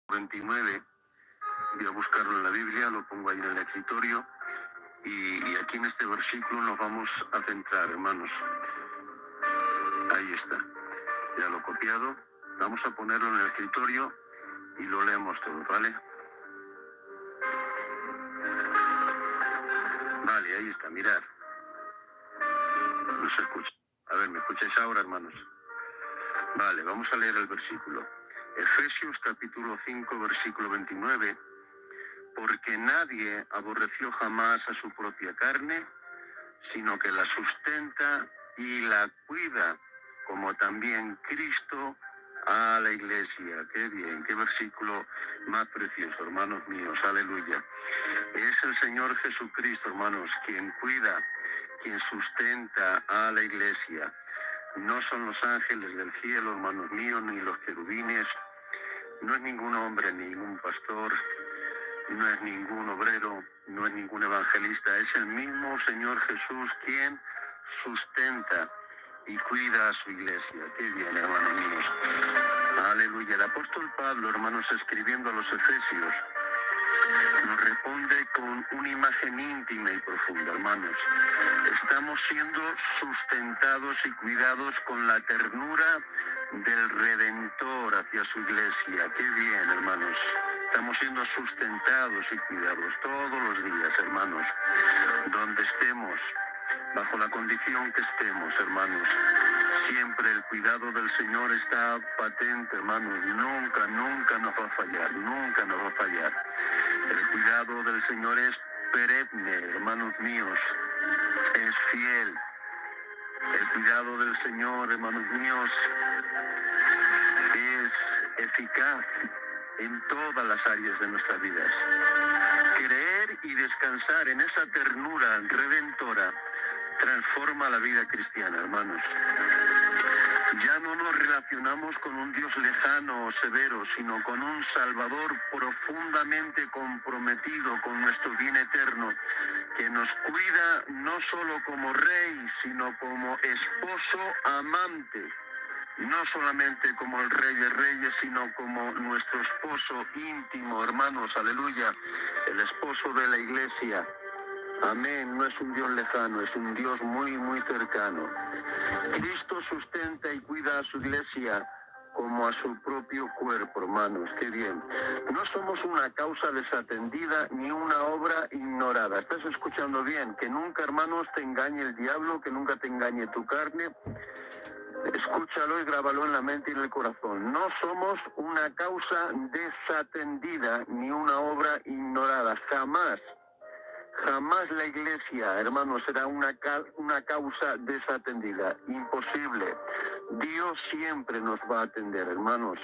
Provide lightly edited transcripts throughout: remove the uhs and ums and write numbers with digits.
29, voy a buscarlo en la Biblia, lo pongo ahí en el escritorio y aquí en este versículo nos vamos a centrar, hermanos. Ahí está, ya lo he copiado, vamos a ponerlo en el escritorio y lo leemos todo, ¿vale? Vale, ahí está, mirad. No se escucha. A ver, ¿me escucháis ahora, hermanos? Vale, vamos a leer el versículo. Efesios capítulo 5, versículo 29. Porque nadie aborreció jamás a su propia carne, sino que la sustenta y la cuida, como también Cristo a la iglesia. Qué bien, qué versículo más precioso, hermanos míos, aleluya. Es el Señor Jesucristo, hermanos, quien cuida, quien sustenta a la iglesia. No son los ángeles del cielo, hermanos míos, ni los querubines, no es ningún hombre, ni ningún pastor, no es ningún obrero, no es ningún evangelista, es el mismo Señor Jesús quien sustenta y cuida a su iglesia. Qué bien, hermanos míos. Aleluya. El apóstol Pablo, hermanos, escribiendo a los Efesios, nos responde con una imagen íntima y profunda, hermanos. Estamos siendo sustentados y cuidados con la ternura del Redentor hacia su iglesia. Qué bien, hermanos. Estamos siendo sustentados y cuidados todos los días, hermanos. Donde estemos, bajo la condición que estemos, hermanos. Siempre el cuidado del Señor está patente, hermanos. Nunca, nunca nos va a fallar. Nunca nos va a fallar. El cuidado del Señor es perenne, hermanos míos. Es fiel. El cuidado del Señor, hermanos míos, es eficaz en todas las áreas de nuestras vidas. Creer y descansar en esa ternura redentora transforma la vida cristiana, hermanos. Ya no nos relacionamos con un Dios lejano o severo, sino con un Salvador profundamente comprometido con nuestro bien eterno, que nos cuida no solo como Rey, sino como esposo amante. No solamente como el Rey de Reyes, sino como nuestro esposo íntimo, hermanos, aleluya, el esposo de la iglesia. Amén, no es un Dios lejano, es un Dios muy, muy cercano. Cristo sustenta y cuida a su iglesia como a su propio cuerpo, hermanos, qué bien. No somos una causa desatendida ni una obra ignorada. ¿Estás escuchando bien? Que nunca, hermanos, te engañe el diablo, que nunca te engañe tu carne. Escúchalo y grábalo en la mente y en el corazón. No somos una causa desatendida ni una obra ignorada. Jamás. Jamás la iglesia, hermanos, será una causa desatendida. Imposible. Dios siempre nos va a atender, hermanos.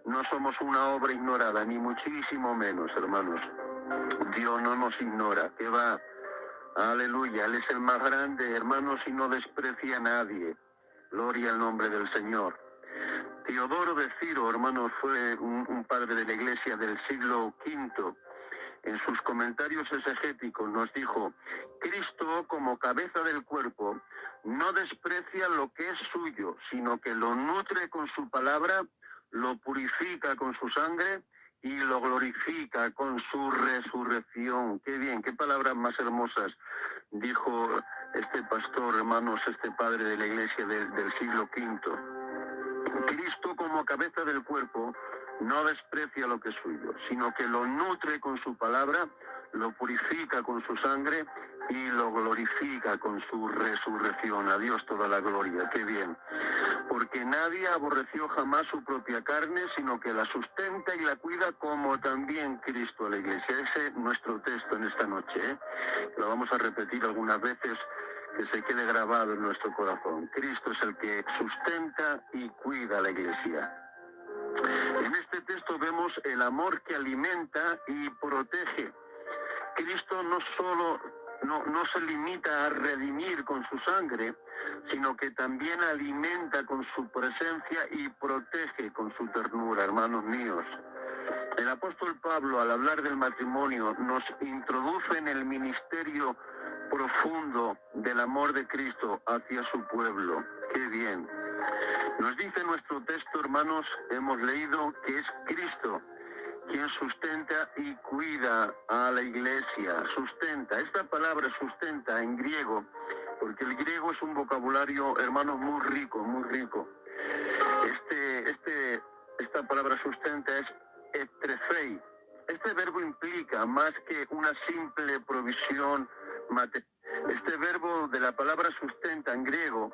No somos una obra ignorada, ni muchísimo menos, hermanos. Dios no nos ignora. ¿Qué va? Aleluya. Él es el más grande, hermanos, y no desprecia a nadie. Gloria al nombre del Señor. Teodoro de Ciro, hermanos, fue un padre de la iglesia del siglo V. En sus comentarios exegéticos nos dijo: Cristo, como cabeza del cuerpo, no desprecia lo que es suyo, sino que lo nutre con su palabra, lo purifica con su sangre y lo glorifica con su resurrección. Qué bien, qué palabras más hermosas dijo este pastor, hermanos, este padre de la iglesia del siglo V. Cristo, como cabeza del cuerpo, no desprecia lo que es suyo, sino que lo nutre con su palabra, lo purifica con su sangre y lo glorifica con su resurrección. A Dios toda la gloria. Qué bien. Porque nadie aborreció jamás su propia carne, sino que la sustenta y la cuida, como también Cristo a la iglesia. Ese es nuestro texto en esta noche, ¿eh? Lo vamos a repetir algunas veces, que se quede grabado en nuestro corazón. Cristo es el que sustenta y cuida a la iglesia. En este texto vemos el amor que alimenta y protege. Cristo no se limita a redimir con su sangre, sino que también alimenta con su presencia y protege con su ternura, hermanos míos. El apóstol Pablo, al hablar del matrimonio, nos introduce en el ministerio profundo del amor de Cristo hacia su pueblo. ¡Qué bien! Nos dice nuestro texto, hermanos, hemos leído que es Cristo quien sustenta y cuida a la iglesia. Sustenta. Esta palabra sustenta en griego, porque el griego es un vocabulario, hermanos, muy rico, muy rico. Esta palabra sustenta es etrefei. Este verbo implica más que una simple provisión material. Este verbo de la palabra sustenta en griego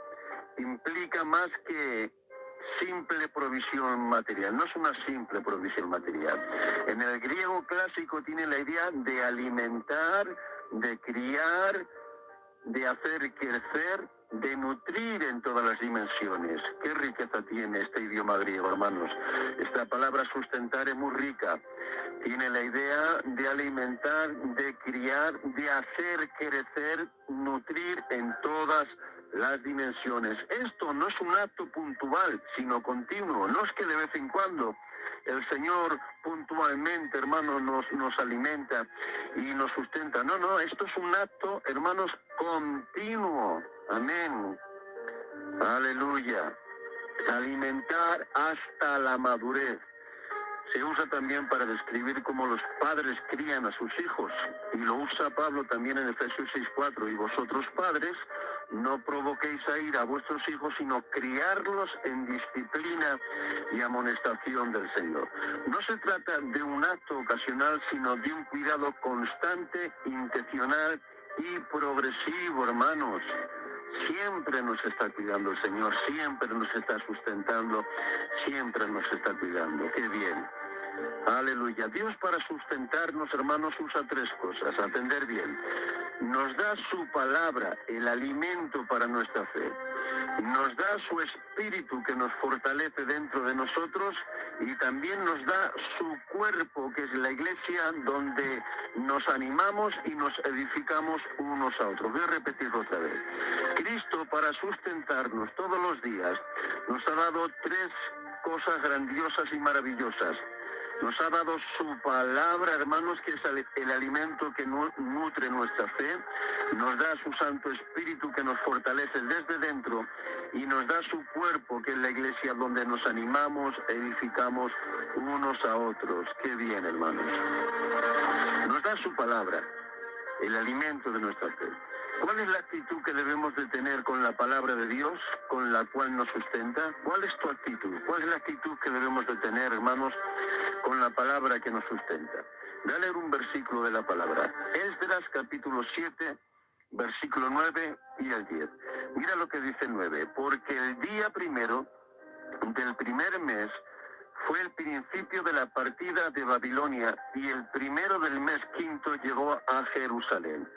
implica más que simple provisión material. No es una simple provisión material. En el griego clásico tiene la idea de alimentar, de criar, de hacer crecer, de nutrir en todas las dimensiones. Qué riqueza tiene este idioma griego, hermanos. Esta palabra sustentar es muy rica. Tiene la idea de alimentar, de criar, de hacer crecer, nutrir en todas las dimensiones. Esto no es un acto puntual, sino continuo. No es que de vez en cuando el Señor puntualmente, hermanos, nos alimenta y nos sustenta. No, no, esto es un acto, hermanos, continuo. Amén. Aleluya. Alimentar hasta la madurez. Se usa también para describir cómo los padres crían a sus hijos. Y lo usa Pablo también en Efesios 6:4. Y vosotros, padres, no provoquéis a ira a vuestros hijos, sino criarlos en disciplina y amonestación del Señor. No se trata de un acto ocasional, sino de un cuidado constante, intencional y progresivo, hermanos. Siempre nos está cuidando el Señor, siempre nos está sustentando, siempre nos está cuidando. ¡Qué bien! Aleluya. Dios, para sustentarnos, hermanos, usa tres cosas. Atender bien. Nos da su palabra, el alimento para nuestra fe. Nos da su espíritu que nos fortalece dentro de nosotros, y también nos da su cuerpo, que es la iglesia, donde nos animamos y nos edificamos unos a otros. Voy a repetirlo otra vez. Cristo, para sustentarnos todos los días, nos ha dado tres cosas grandiosas y maravillosas. Nos ha dado su palabra, hermanos, que es el alimento que nutre nuestra fe. Nos da su Santo Espíritu que nos fortalece desde dentro. Y nos da su cuerpo, que es la iglesia, donde nos animamos, edificamos unos a otros. Qué bien, hermanos. Nos da su palabra, el alimento de nuestra fe. ¿Cuál es la actitud que debemos de tener con la palabra de Dios, con la cual nos sustenta? ¿Cuál es tu actitud? ¿Cuál es la actitud que debemos de tener, hermanos, con la palabra que nos sustenta? Voy a leer un versículo de la palabra. Esdras, capítulo 7, versículo 9 y el 10. Mira lo que dice el 9. Porque el día primero del primer mes fue el principio de la partida de Babilonia, y el primero del mes quinto llegó a Jerusalén,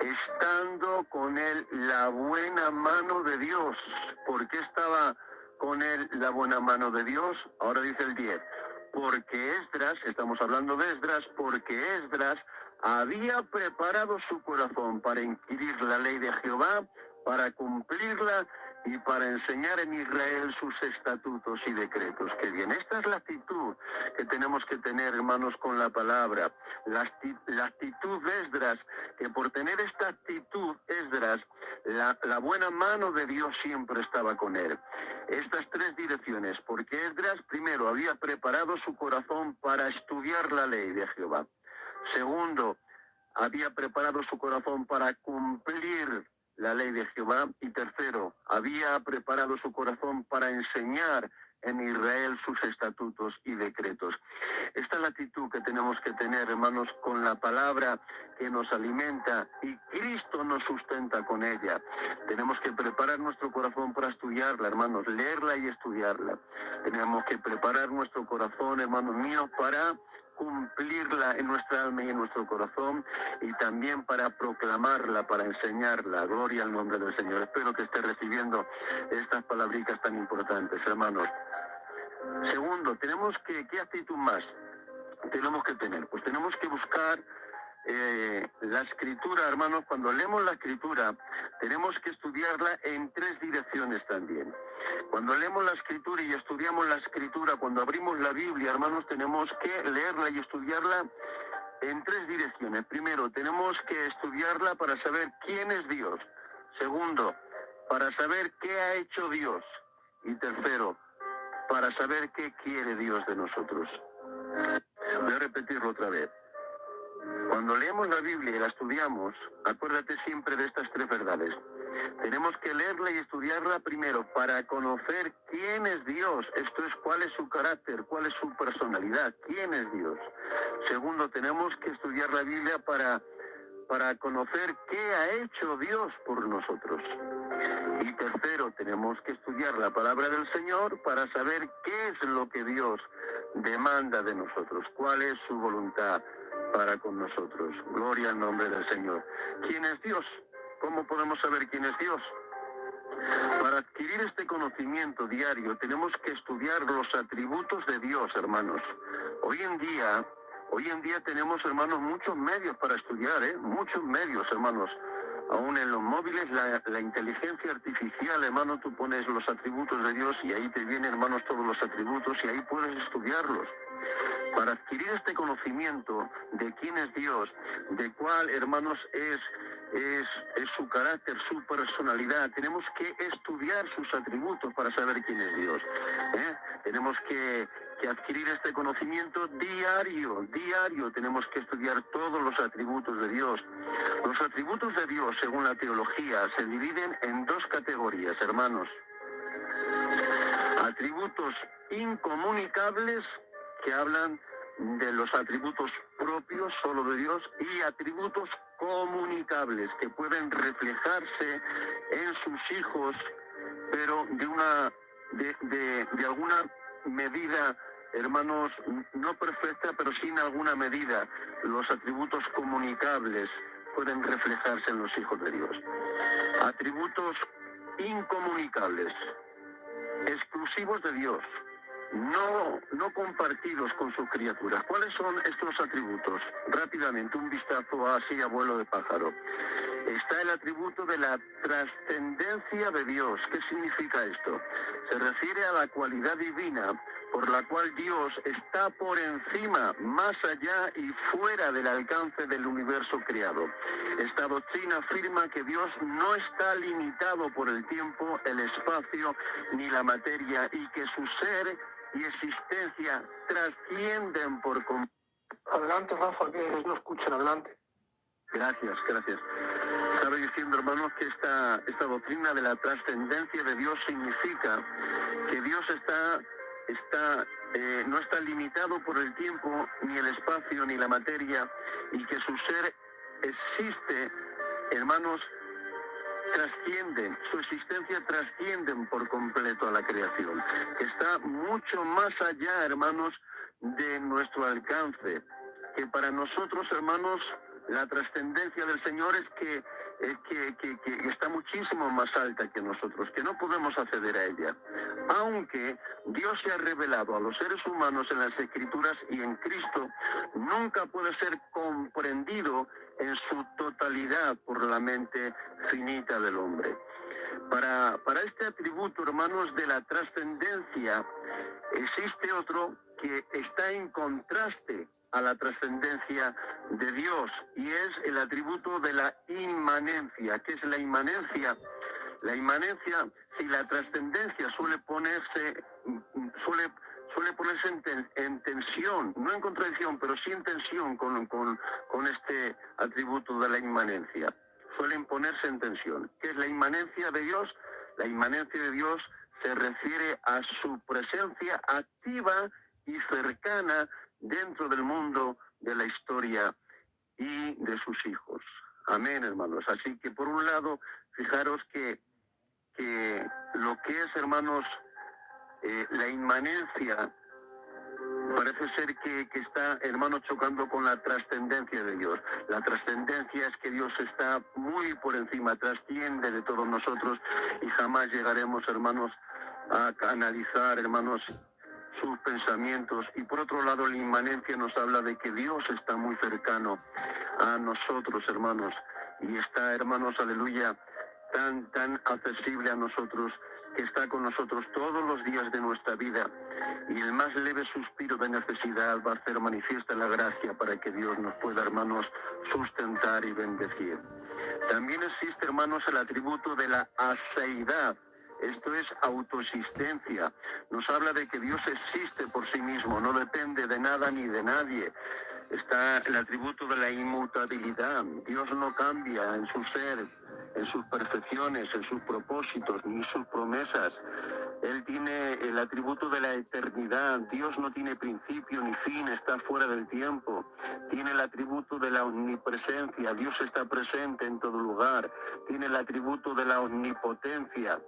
estando con él la buena mano de Dios. ¿Por qué estaba con él la buena mano de Dios? Ahora dice el 10. Porque Esdras, estamos hablando de Esdras, porque Esdras había preparado su corazón para inquirir la ley de Jehová, para cumplirla y para enseñar en Israel sus estatutos y decretos. Qué bien. Esta es la actitud que tenemos que tener, hermanos, con la palabra. La actitud de Esdras, que por tener esta actitud, Esdras, la buena mano de Dios siempre estaba con él. Estas tres direcciones, porque Esdras, primero, había preparado su corazón para estudiar la ley de Jehová. Segundo, había preparado su corazón para cumplir la ley de Jehová. Y tercero, había preparado su corazón para enseñar en Israel sus estatutos y decretos. Esta es la actitud que tenemos que tener, hermanos, con la palabra que nos alimenta, y Cristo nos sustenta con ella. Tenemos que preparar nuestro corazón para estudiarla, hermanos, leerla y estudiarla. Tenemos que preparar nuestro corazón, hermanos míos, para cumplirla en nuestra alma y en nuestro corazón, y también para proclamarla, para enseñarla. Gloria al nombre del Señor. Espero que esté recibiendo estas palabritas tan importantes, hermanos. Segundo, ¿qué actitud más tenemos que tener? Pues tenemos que buscar la escritura, hermanos. Cuando leemos la escritura, tenemos que estudiarla en tres direcciones también. Cuando leemos la escritura y estudiamos la escritura, cuando abrimos la Biblia, hermanos, tenemos que leerla y estudiarla en tres direcciones. Primero, tenemos que estudiarla para saber quién es Dios. Segundo, para saber qué ha hecho Dios. Y tercero, para saber qué quiere Dios de nosotros. Voy a repetirlo otra vez. Cuando leemos la Biblia y la estudiamos, acuérdate siempre de estas tres verdades. Tenemos que leerla y estudiarla primero para conocer quién es Dios, esto es, cuál es su carácter, cuál es su personalidad, quién es Dios. Segundo, tenemos que estudiar la Biblia para conocer qué ha hecho Dios por nosotros. Y tercero, tenemos que estudiar la palabra del Señor para saber qué es lo que Dios demanda de nosotros, cuál es su voluntad para con nosotros. Gloria al nombre del Señor. ¿Quién es Dios? ¿Cómo podemos saber quién es Dios? Para adquirir este conocimiento diario tenemos que estudiar los atributos de Dios, hermanos. Hoy en día tenemos, hermanos, muchos medios para estudiar, muchos medios, hermanos. Aún en los móviles, la inteligencia artificial, hermano, tú pones los atributos de Dios y ahí te vienen, hermanos, todos los atributos y ahí puedes estudiarlos. Para adquirir este conocimiento de quién es Dios, de cuál, hermanos, es su carácter, su personalidad, tenemos que estudiar sus atributos para saber quién es Dios. Tenemos que adquirir este conocimiento diario, tenemos que estudiar todos los atributos de Dios. Los atributos de Dios, según la teología, se dividen en dos categorías, hermanos. Atributos incomunicables, que hablan de los atributos propios solo de Dios, y atributos comunicables, que pueden reflejarse en sus hijos, pero de alguna medida, hermanos, no perfecta, pero sí en alguna medida. Los atributos comunicables pueden reflejarse en los hijos de Dios. Atributos incomunicables, exclusivos de Dios, no compartidos con sus criaturas. ¿Cuáles son estos atributos? Rápidamente, un vistazo así a vuelo de pájaro. Está el atributo de la trascendencia de Dios. ¿Qué significa esto? Se refiere a la cualidad divina por la cual Dios está por encima, más allá y fuera del alcance del universo creado. Esta doctrina afirma que Dios no está limitado por el tiempo, el espacio ni la materia, y que su ser y existencia trascienden por completo. Adelante, Rafa, que no escuchan, adelante. Gracias. Estaba diciendo, hermanos, que esta doctrina de la trascendencia de Dios significa que Dios no está limitado por el tiempo, ni el espacio, ni la materia, y que su ser existe, hermanos, su existencia trascienden por completo a la creación, que está mucho más allá, hermanos, de nuestro alcance, que para nosotros, hermanos, la trascendencia del Señor es que está muchísimo más alta que nosotros, que no podemos acceder a ella. Aunque Dios se ha revelado a los seres humanos en las Escrituras y en Cristo, nunca puede ser comprendido en su totalidad por la mente finita del hombre. Para este atributo, hermanos, de la trascendencia, existe otro que está en contraste a la trascendencia de Dios, y es el atributo de la inmanencia. ¿Qué es la inmanencia? La inmanencia, si la trascendencia suele ponerse en tensión, no en contradicción, pero sí en tensión con este atributo de la inmanencia. Suelen ponerse en tensión. ¿Qué es la inmanencia de Dios? La inmanencia de Dios se refiere a su presencia activa y cercana dentro del mundo, de la historia y de sus hijos. Amén, hermanos. Así que, por un lado, fijaros que lo que es, hermanos, la inmanencia, parece ser que está, hermano, chocando con la trascendencia de Dios. La trascendencia es que Dios está muy por encima, trasciende de todos nosotros, y jamás llegaremos, hermanos, a analizar, hermanos, sus pensamientos. Y por otro lado, la inmanencia nos habla de que Dios está muy cercano a nosotros, hermanos, y está, hermanos, aleluya, tan accesible a nosotros, que está con nosotros todos los días de nuestra vida, y el más leve suspiro de necesidad va a hacer manifiesta la gracia para que Dios nos pueda, hermanos, sustentar y bendecir. También existe, hermanos, el atributo de la aseidad. Esto es autoexistencia. Nos habla de que Dios existe por sí mismo, no depende de nada ni de nadie. Está el atributo de la inmutabilidad. Dios no cambia en su ser, en sus perfecciones, en sus propósitos, ni sus promesas. Él tiene el atributo de la eternidad. Dios no tiene principio ni fin, está fuera del tiempo. Tiene el atributo de la omnipresencia. Dios está presente en todo lugar. Tiene el atributo de la omnipotencia.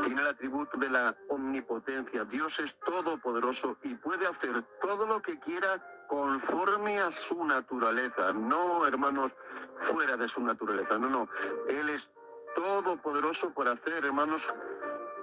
Tiene el atributo de la omnipotencia. Dios es todopoderoso y puede hacer todo lo que quiera conforme a su naturaleza. No, hermanos, fuera de su naturaleza. No, no. Él es todopoderoso para hacer, hermanos,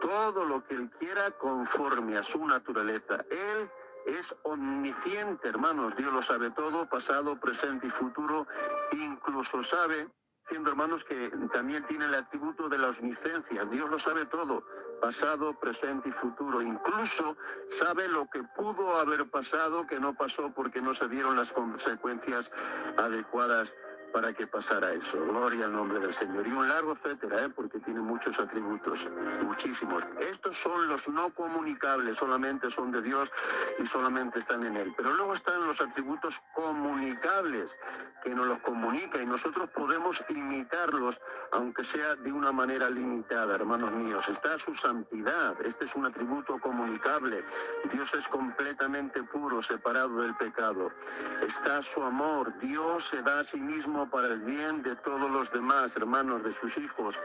todo lo que Él quiera conforme a su naturaleza. Él es omnisciente, hermanos. Dios lo sabe todo, pasado, presente y futuro. Incluso sabe, siendo hermanos, que también tiene el atributo de la omnisciencia. Dios lo sabe todo, pasado, presente y futuro. Incluso sabe lo que pudo haber pasado, que no pasó porque no se dieron las consecuencias adecuadas para que pasara eso. Gloria al nombre del Señor. Y un largo etcétera, porque tiene muchos atributos, muchísimos. Estos son los no comunicables, solamente son de Dios y solamente están en Él. Pero luego están los atributos comunicables, que nos los comunica y nosotros podemos imitarlos, aunque sea de una manera limitada, hermanos míos. Está su santidad, este es un atributo comunicable. Dios es completamente puro, separado del pecado. Está su amor. Dios se da a sí mismo para el bien de todos los demás, hermanos, de sus hijos.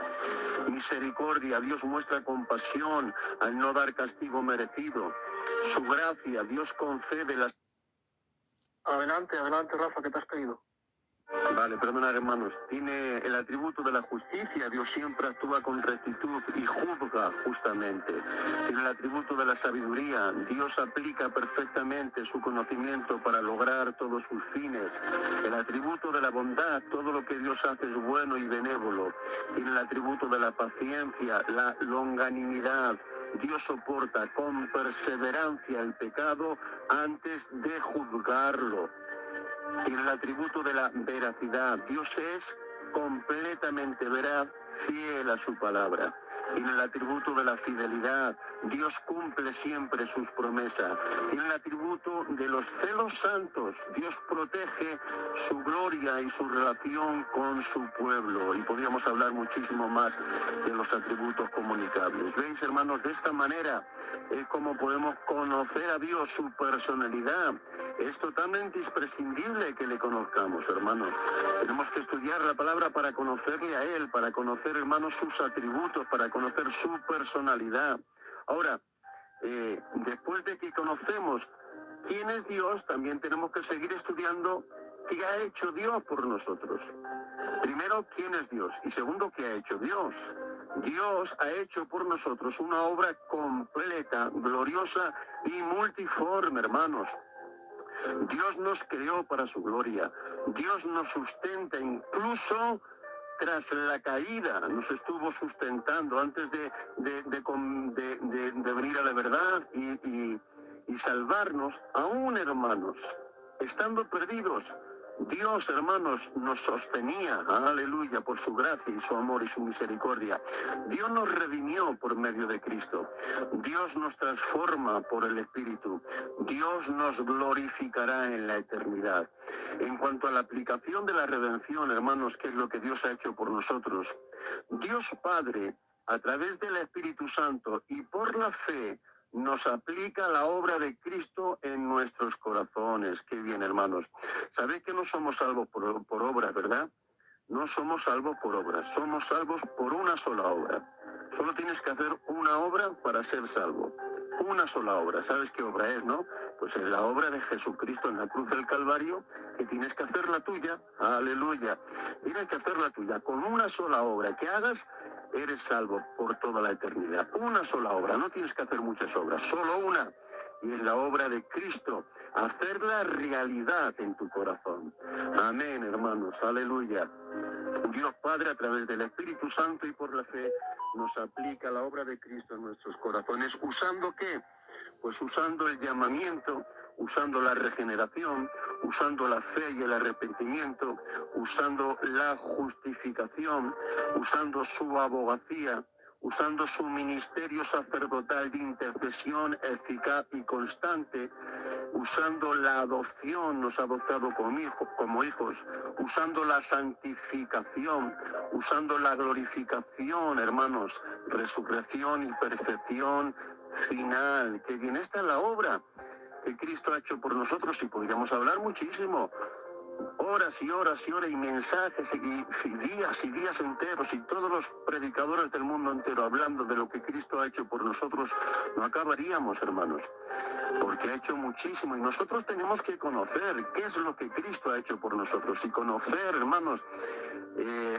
Misericordia. Dios muestra compasión al no dar castigo merecido. Su gracia. Dios concede las... Adelante, adelante, Rafa, ¿qué te has pedido? Vale, perdonad, hermanos. Tiene el atributo de la justicia. Dios siempre actúa con rectitud y juzga justamente. Tiene el atributo de la sabiduría. Dios aplica perfectamente su conocimiento para lograr todos sus fines. El atributo de la bondad. Todo lo que Dios hace es bueno y benévolo. Tiene el atributo de la paciencia, la longanimidad. Dios soporta con perseverancia el pecado antes de juzgarlo. Tiene el atributo de la veracidad. Dios es completamente veraz, fiel a su palabra. Tiene el atributo de la fidelidad. Dios cumple siempre sus promesas. Tiene el atributo de los celos santos. Dios protege su gloria y su relación con su pueblo. Y podríamos hablar muchísimo más de los atributos comunicables. ¿Veis, hermanos? De esta manera es como podemos conocer a Dios, su personalidad. Es totalmente imprescindible que le conozcamos, hermanos. Tenemos que estudiar la palabra para conocerle a Él, para conocer, hermanos, sus atributos, para conocer su personalidad. Ahora, después de que conocemos quién es Dios, también tenemos que seguir estudiando qué ha hecho Dios por nosotros. Primero, quién es Dios, y segundo, qué ha hecho Dios. Dios ha hecho por nosotros una obra completa, gloriosa y multiforme, hermanos. Dios nos creó para su gloria. Dios nos sustenta incluso tras la caída. Nos estuvo sustentando antes de venir a la verdad y salvarnos, aún, hermanos, estando perdidos. Dios, hermanos, nos sostenía, aleluya, por su gracia y su amor y su misericordia. Dios nos redimió por medio de Cristo. Dios nos transforma por el Espíritu. Dios nos glorificará en la eternidad. En cuanto a la aplicación de la redención, hermanos, ¿qué es lo que Dios ha hecho por nosotros? Dios Padre, a través del Espíritu Santo y por la fe, nos aplica la obra de Cristo en nuestros corazones. Qué bien, hermanos. Sabéis que no somos salvos por obras, ¿verdad? No somos salvos por obras, somos salvos por una sola obra. Solo tienes que hacer una obra para ser salvo. Una sola obra. ¿Sabes qué obra es, no? Pues es la obra de Jesucristo en la cruz del Calvario, que tienes que hacer la tuya. Aleluya. Tienes que hacer la tuya. Con una sola obra que hagas, eres salvo por toda la eternidad. Una sola obra. No tienes que hacer muchas obras. Solo una. Y es la obra de Cristo. Hacerla realidad en tu corazón. Amén, hermanos. Aleluya. Dios Padre, a través del Espíritu Santo y por la fe, nos aplica la obra de Cristo en nuestros corazones. ¿Usando qué? Pues usando el llamamiento, usando la regeneración, usando la fe y el arrepentimiento, usando la justificación, usando su abogacía, usando su ministerio sacerdotal de intercesión eficaz y constante, usando la adopción, nos ha adoptado como hijos, usando la santificación, usando la glorificación, hermanos, resurrección y perfección final. Que bien, esta es la obra que Cristo ha hecho por nosotros, y podríamos hablar muchísimo, horas y horas y horas, y mensajes y días enteros, y todos los predicadores del mundo entero hablando de lo que Cristo ha hecho por nosotros, no acabaríamos, hermanos, porque ha hecho muchísimo, y nosotros tenemos que conocer qué es lo que Cristo ha hecho por nosotros, y conocer, hermanos,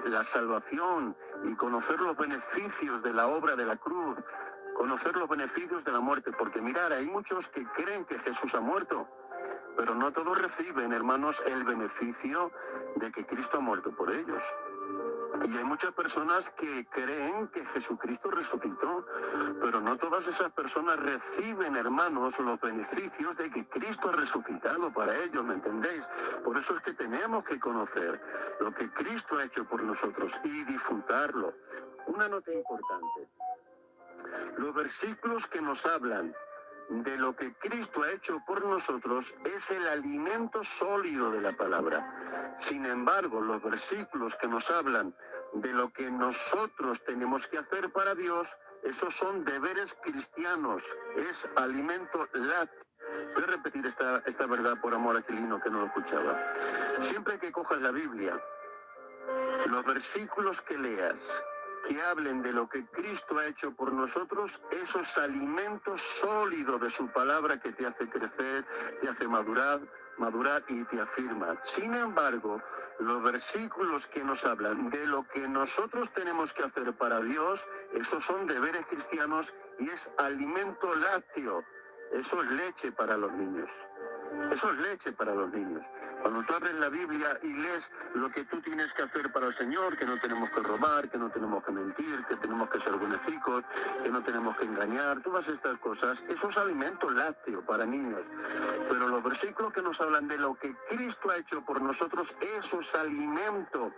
la salvación, y conocer los beneficios de la obra de la cruz, conocer los beneficios de la muerte, porque mirar, hay muchos que creen que Jesús ha muerto, pero no todos reciben, hermanos, el beneficio de que Cristo ha muerto por ellos. Y hay muchas personas que creen que Jesucristo resucitó, pero no todas esas personas reciben, hermanos, los beneficios de que Cristo ha resucitado para ellos, ¿me entendéis? Por eso es que tenemos que conocer lo que Cristo ha hecho por nosotros y disfrutarlo. Una nota importante: los versículos que nos hablan de lo que Cristo ha hecho por nosotros es el alimento sólido de la palabra. Sin embargo, los versículos que nos hablan de lo que nosotros tenemos que hacer para Dios, esos son deberes cristianos, es alimento lácteo. Voy a repetir esta verdad por amor a Aquilino, que no lo escuchaba. Siempre que cojas la Biblia, los versículos que leas que hablen de lo que Cristo ha hecho por nosotros, esos alimentos sólidos de su palabra que te hace crecer, te hace madurar y te afirma. Sin embargo, los versículos que nos hablan de lo que nosotros tenemos que hacer para Dios, esos son deberes cristianos y es alimento lácteo. Eso es leche para los niños. Eso es leche para los niños. Cuando tú abres la Biblia y lees lo que tú tienes que hacer para el Señor, que no tenemos que robar, que no tenemos que mentir, que tenemos que ser benéficos, que no tenemos que engañar, todas estas cosas, eso es alimento lácteo para niños. Pero los versículos que nos hablan de lo que Cristo ha hecho por nosotros, eso es alimento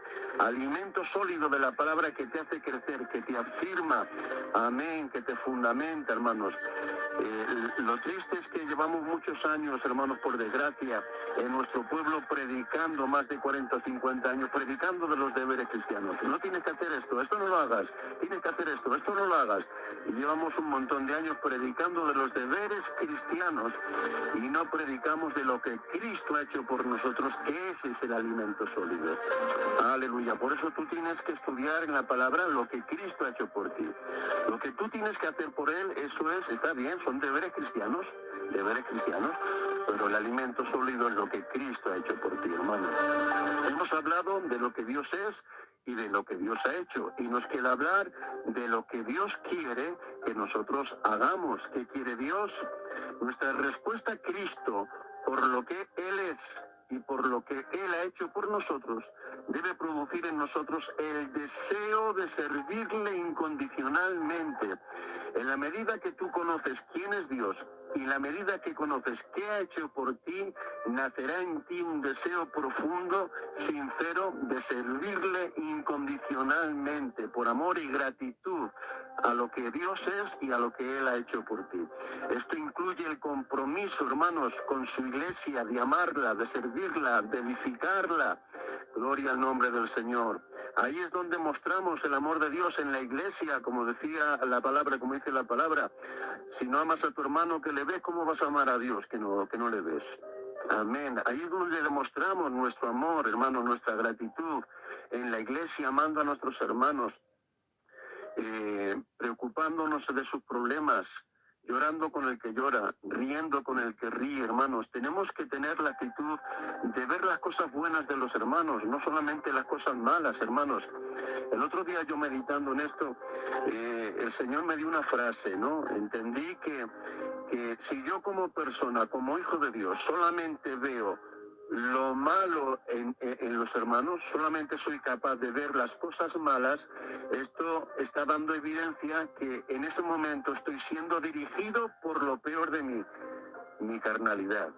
sólido de la palabra que te hace crecer, que te afirma, amén, que te fundamenta, hermanos. Lo triste es que llevamos muchos años, hermanos, por desgracia, en nuestro pueblo predicando, más de 40 o 50 años, predicando de los deberes cristianos. No tienes que hacer esto no lo hagas, tienes que hacer esto no lo hagas. Y llevamos un montón de años predicando de los deberes cristianos y no predicamos de lo que Cristo ha hecho por nosotros, que ese es el alimento sólido. Aleluya. Por eso tú tienes que estudiar en la palabra lo que Cristo ha hecho por ti. Lo que tú tienes que hacer por Él, eso es, está bien, son deberes cristianos, pero el alimento sólido es lo que Cristo ha hecho por ti, hermano. Hemos hablado de lo que Dios es y de lo que Dios ha hecho, y nos queda hablar de lo que Dios quiere que nosotros hagamos. ¿Qué quiere Dios? Nuestra respuesta a Cristo por lo que Él es y por lo que Él ha hecho por nosotros debe producir en nosotros el deseo de servirle incondicionalmente. En la medida que tú conoces quién es Dios y en la medida que conoces qué ha hecho por ti, nacerá en ti un deseo profundo, sincero, de servirle incondicionalmente, por amor y gratitud a lo que Dios es y a lo que Él ha hecho por ti. Esto incluye el compromiso, hermanos, con su iglesia, de amarla, de servirla, de edificarla. Gloria al nombre del Señor. Ahí es donde mostramos el amor de Dios en la iglesia, como decía la palabra, como dice la palabra. Si no amas a tu hermano que le ves, ¿cómo vas a amar a Dios que no le ves? Amén. Ahí es donde demostramos nuestro amor, hermano, nuestra gratitud en la iglesia, amando a nuestros hermanos, preocupándonos de sus problemas, llorando con el que llora, riendo con el que ríe, hermanos. Tenemos que tener la actitud de ver las cosas buenas de los hermanos, no solamente las cosas malas, hermanos. El otro día yo meditando en esto, el Señor me dio una frase, ¿no? Entendí que si yo como persona, como hijo de Dios, solamente veo lo malo en los hermanos, solamente soy capaz de ver las cosas malas, esto está dando evidencia que en ese momento estoy siendo dirigido por lo peor de mí, mi carnalidad.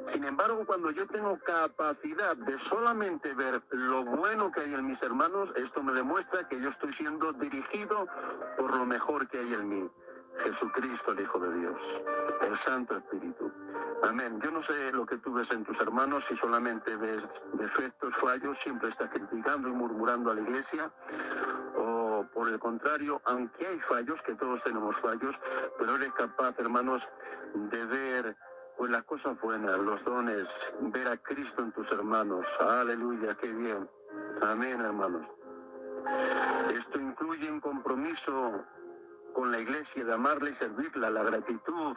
Sin embargo, cuando yo tengo capacidad de solamente ver lo bueno que hay en mis hermanos, esto me demuestra que yo estoy siendo dirigido por lo mejor que hay en mí. Jesucristo, el Hijo de Dios, el Santo Espíritu. Amén. Yo no sé lo que tú ves en tus hermanos, si solamente ves defectos, fallos, siempre estás criticando y murmurando a la iglesia, o por el contrario, aunque hay fallos, que todos tenemos fallos, pero eres capaz, hermanos, de ver pues las cosas buenas, los dones, ver a Cristo en tus hermanos. Aleluya, qué bien. Amén, hermanos. Esto incluye un compromiso con la iglesia, de amarla y servirla, la gratitud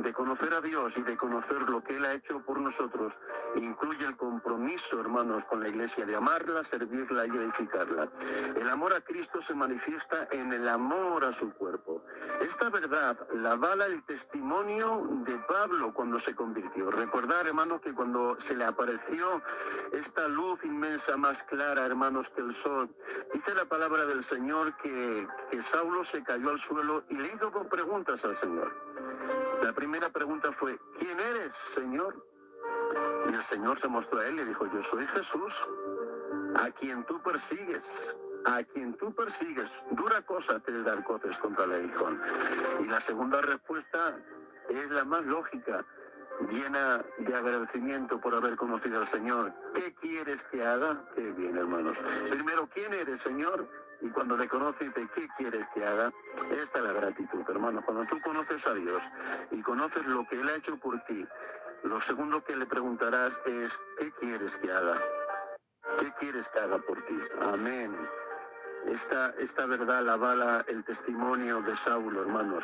de conocer a Dios y de conocer lo que Él ha hecho por nosotros. Incluye el compromiso, hermanos, con la iglesia, de amarla, servirla y edificarla. El amor a Cristo se manifiesta en el amor a su cuerpo. Esta verdad la avala el testimonio de Pablo cuando se convirtió. Recordar, hermanos, que cuando se le apareció esta luz inmensa, más clara, hermanos, que el sol, dice la palabra del Señor que Saulo se cayó al suelo y le hizo dos preguntas al Señor. La primera pregunta fue: ¿quién eres, Señor? Y el Señor se mostró a él y le dijo: yo soy Jesús, a quien tú persigues. A quien tú persigues, dura cosa te dar coces contra el aguijón. Y la segunda respuesta es la más lógica, llena de agradecimiento por haber conocido al Señor. ¿Qué quieres que haga? Qué bien, hermanos. Primero, ¿quién eres, Señor? Y cuando le conoces, ¿de qué quieres que haga? Esta es la gratitud, hermanos. Cuando tú conoces a Dios y conoces lo que Él ha hecho por ti, lo segundo que le preguntarás es: ¿qué quieres que haga? ¿Qué quieres que haga por ti? Amén. Esta verdad la avala el testimonio de Saulo, hermanos.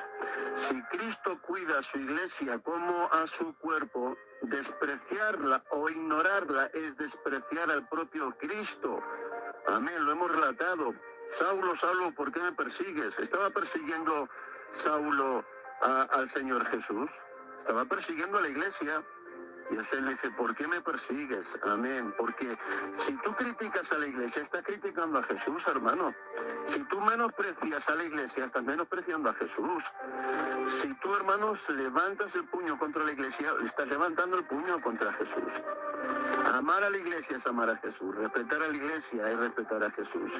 Si Cristo cuida a su iglesia como a su cuerpo, despreciarla o ignorarla es despreciar al propio Cristo. Amén, lo hemos relatado. Saulo, Saulo, ¿por qué me persigues? ¿Estaba persiguiendo Saulo al Señor Jesús? Estaba persiguiendo a la iglesia. Y el Señor le dice: ¿por qué me persigues? Amén. Porque si tú criticas a la iglesia, estás criticando a Jesús, hermano. Si tú menosprecias a la iglesia, estás menospreciando a Jesús. Si tú, hermanos, levantas el puño contra la iglesia, estás levantando el puño contra Jesús. Amar a la iglesia es amar a Jesús. Respetar a la iglesia es respetar a Jesús.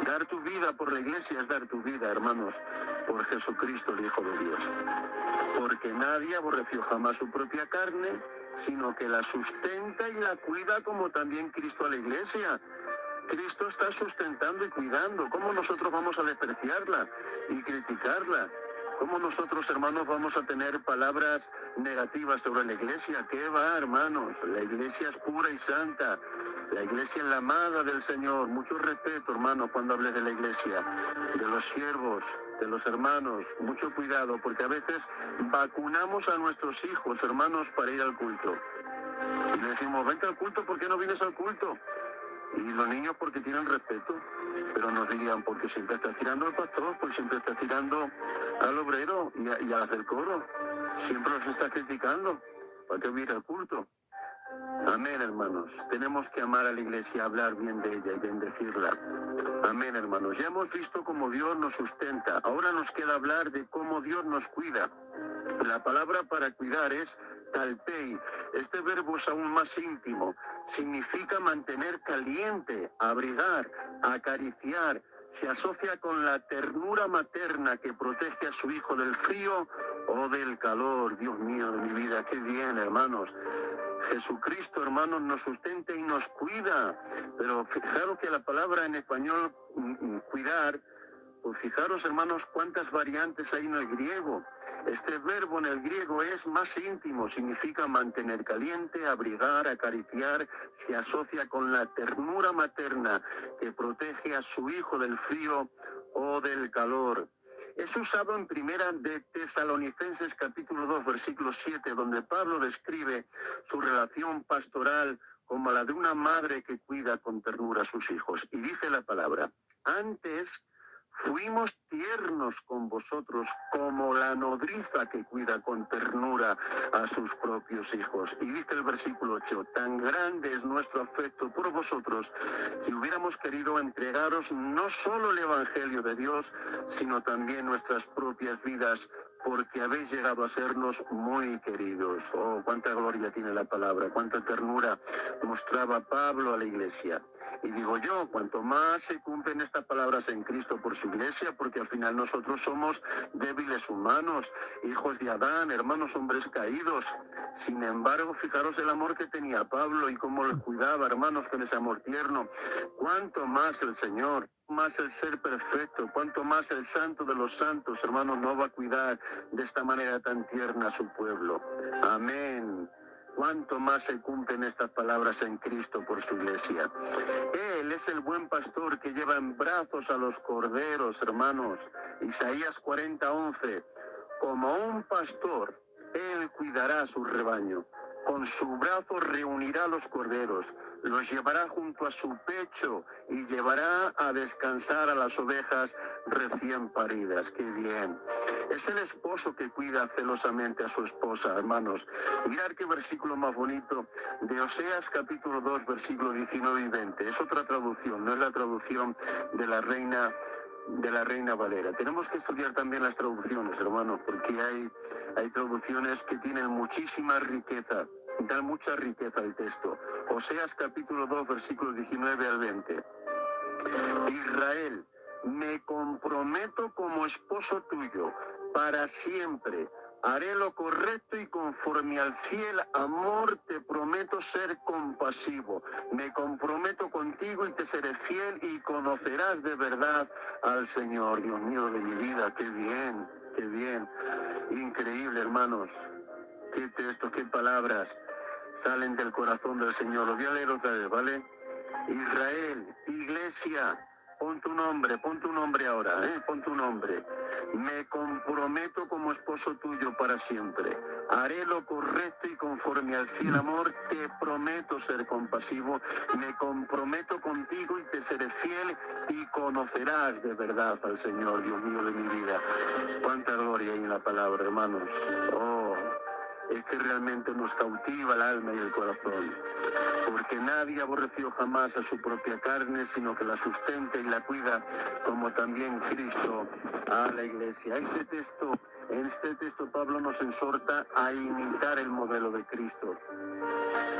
Dar tu vida por la iglesia es dar tu vida, hermanos, por Jesucristo, el Hijo de Dios. Porque nadie aborreció jamás su propia carne, sino que la sustenta y la cuida, como también Cristo a la iglesia. Cristo está sustentando y cuidando. ¿Cómo nosotros vamos a despreciarla y criticarla? ¿Cómo nosotros, hermanos, vamos a tener palabras negativas sobre la iglesia? ¿Qué va, hermanos? La iglesia es pura y santa. La iglesia es la amada del Señor. Mucho respeto, hermanos, cuando hables de la iglesia, de los siervos, de los hermanos. Mucho cuidado, porque a veces vacunamos a nuestros hijos, hermanos, para ir al culto. Y le decimos: vente al culto, ¿por qué no vienes al culto? Y los niños porque tienen respeto, pero nos dirían: porque siempre estás tirando al pastor, porque siempre estás tirando al obrero y a las del coro. Siempre los estás criticando. ¿Para qué vienes al culto? Amén, hermanos. Tenemos que amar a la iglesia, hablar bien de ella y bendecirla. Amén, hermanos. Ya hemos visto cómo Dios nos sustenta. Ahora nos queda hablar de cómo Dios nos cuida. La palabra para cuidar es talpei. Este verbo es aún más íntimo. Significa mantener caliente, abrigar, acariciar. Se asocia con la ternura materna que protege a su hijo del frío o del calor. Dios mío de mi vida, qué bien, hermanos. Jesucristo, hermanos, nos sustenta y nos cuida. Pero fijaros que la palabra en español, cuidar, pues fijaros, hermanos, cuántas variantes hay en el griego. Este verbo en el griego es más íntimo, significa mantener caliente, abrigar, acariciar, se asocia con la ternura materna que protege a su hijo del frío o del calor. Es usado en Primera de Tesalonicenses capítulo 2, versículo 7, donde Pablo describe su relación pastoral como la de una madre que cuida con ternura a sus hijos. Y dice la palabra: antes fuimos tiernos con vosotros como la nodriza que cuida con ternura a sus propios hijos. Y dice el versículo 8, tan grande es nuestro afecto por vosotros que hubiéramos querido entregaros no solo el Evangelio de Dios, sino también nuestras propias vidas porque habéis llegado a sernos muy queridos. Oh, cuánta gloria tiene la palabra, cuánta ternura mostraba Pablo a la iglesia. Y digo yo, cuanto más se cumplen estas palabras en Cristo por su iglesia, porque al final nosotros somos débiles humanos, hijos de Adán, hermanos hombres caídos. Sin embargo, fijaros el amor que tenía Pablo y cómo le cuidaba, hermanos, con ese amor tierno. Cuánto más el Señor, más el ser perfecto, cuánto más el santo de los santos, hermanos, no va a cuidar de esta manera tan tierna a su pueblo. Amén. Cuánto más se cumplen estas palabras en Cristo por su iglesia. Él es el buen pastor que lleva en brazos a los corderos, hermanos. Isaías 40:11. Como un pastor, él cuidará su rebaño. Con su brazo reunirá a los corderos, los llevará junto a su pecho y llevará a descansar a las ovejas recién paridas. ¡Qué bien! Es el esposo que cuida celosamente a su esposa, hermanos. Mirad qué versículo más bonito de Oseas capítulo 2, versículo 19 y 20. Es otra traducción, no es la traducción de la Reina Valera. Tenemos que estudiar también las traducciones, hermanos, porque hay traducciones que tienen muchísima riqueza, dan mucha riqueza al texto. Oseas capítulo 2, versículos 19 al 20. Israel, me comprometo como esposo tuyo para siempre. Haré lo correcto y conforme al fiel amor te prometo ser compasivo. Me comprometo contigo y te seré fiel y conocerás de verdad al Señor. Dios mío de mi vida, qué bien, qué bien. Increíble, hermanos. Qué textos, qué palabras salen del corazón del Señor. Lo voy a leer otra vez, ¿vale? Israel, iglesia, pon tu nombre ahora, pon tu nombre. Me comprometo como esposo tuyo para siempre. Haré lo correcto y conforme al fiel amor te prometo ser compasivo. Me comprometo contigo y te seré fiel y conocerás de verdad al Señor, Dios mío de mi vida. Cuánta gloria hay en la palabra, hermanos. Oh, es que realmente nos cautiva el alma y el corazón. Porque nadie aborreció jamás a su propia carne, sino que la sustenta y la cuida, como también Cristo a la iglesia. En este texto Pablo nos exhorta a imitar el modelo de Cristo.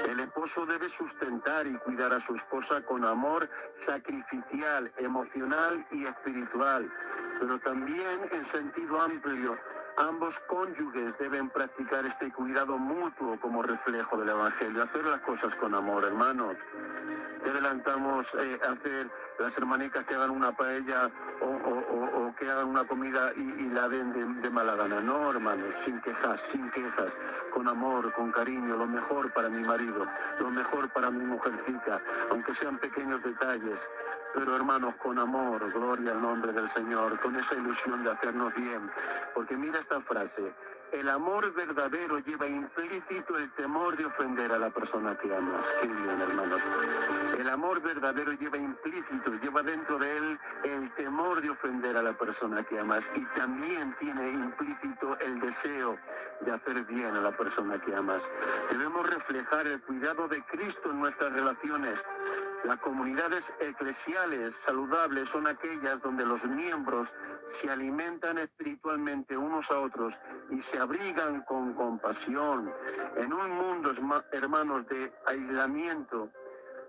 El esposo debe sustentar y cuidar a su esposa con amor sacrificial, emocional y espiritual, pero también en sentido amplio. Ambos cónyuges deben practicar este cuidado mutuo como reflejo del Evangelio, hacer las cosas con amor, hermanos. Te adelantamos a hacer las hermanicas que hagan una paella o que hagan una comida y la den de mala gana. No, hermanos, sin quejas, con amor, con cariño, lo mejor para mi marido, lo mejor para mi mujercita, aunque sean pequeños detalles. Pero hermanos, con amor, gloria al nombre del Señor, con esa ilusión de hacernos bien. Porque mira esta frase, el amor verdadero lleva implícito el temor de ofender a la persona que amas. Qué bien, hermanos. El amor verdadero lleva implícito, lleva dentro de él el temor de ofender a la persona que amas. Y también tiene implícito el deseo de hacer bien a la persona que amas. Debemos reflejar el cuidado de Cristo en nuestras relaciones. Las comunidades eclesiales saludables son aquellas donde los miembros se alimentan espiritualmente unos a otros y se abrigan con compasión. En un mundo, hermanos, de aislamiento,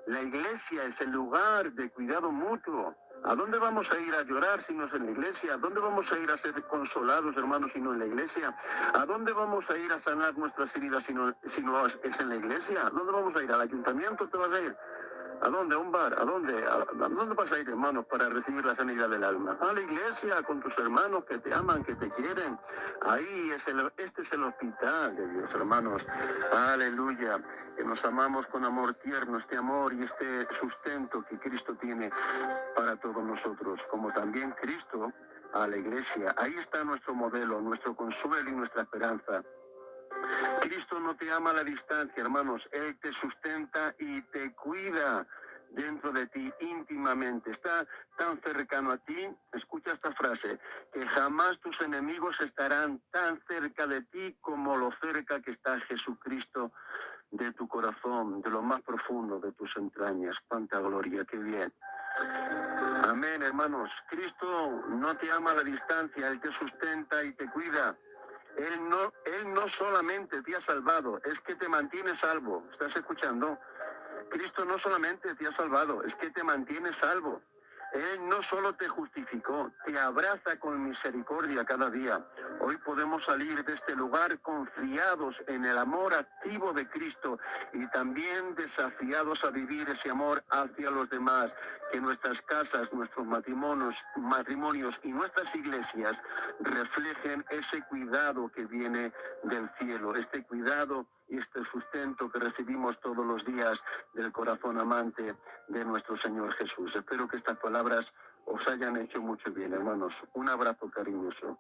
la iglesia es el lugar de cuidado mutuo. ¿A dónde vamos a ir a llorar si no es en la iglesia? ¿A dónde vamos a ir a ser consolados, hermanos, si no en la iglesia? ¿A dónde vamos a ir a sanar nuestras heridas si no es en la iglesia? ¿A dónde vamos a ir? ¿Al ayuntamiento te vas a ir? ¿A dónde? ¿A un bar? ¿A dónde? ¿A dónde vas a ir, hermanos, para recibir la sanidad del alma? A la iglesia, con tus hermanos que te aman, que te quieren. Ahí este es el hospital de Dios, hermanos. Aleluya. Que nos amamos con amor tierno, este amor y este sustento que Cristo tiene para todos nosotros, como también Cristo a la iglesia. Ahí está nuestro modelo, nuestro consuelo y nuestra esperanza. Cristo no te ama a la distancia, hermanos. Él te sustenta y te cuida dentro de ti íntimamente. Está tan cercano a ti, escucha esta frase, que jamás tus enemigos estarán tan cerca de ti como lo cerca que está Jesucristo de tu corazón, de lo más profundo de tus entrañas. Cuánta gloria, qué bien. Amén, hermanos. Cristo no te ama a la distancia, Él te sustenta y te cuida. Él no solamente te ha salvado, es que te mantiene salvo. ¿Estás escuchando? Cristo no solamente te ha salvado, es que te mantiene salvo. Él no solo te justificó, te abraza con misericordia cada día. Hoy podemos salir de este lugar confiados en el amor activo de Cristo y también desafiados a vivir ese amor hacia los demás. Que nuestras casas, nuestros matrimonios y nuestras iglesias reflejen ese cuidado que viene del cielo, este cuidado y este sustento que recibimos todos los días del corazón amante de nuestro Señor Jesús. Espero que estas palabras os hayan hecho mucho bien, hermanos. Un abrazo cariñoso.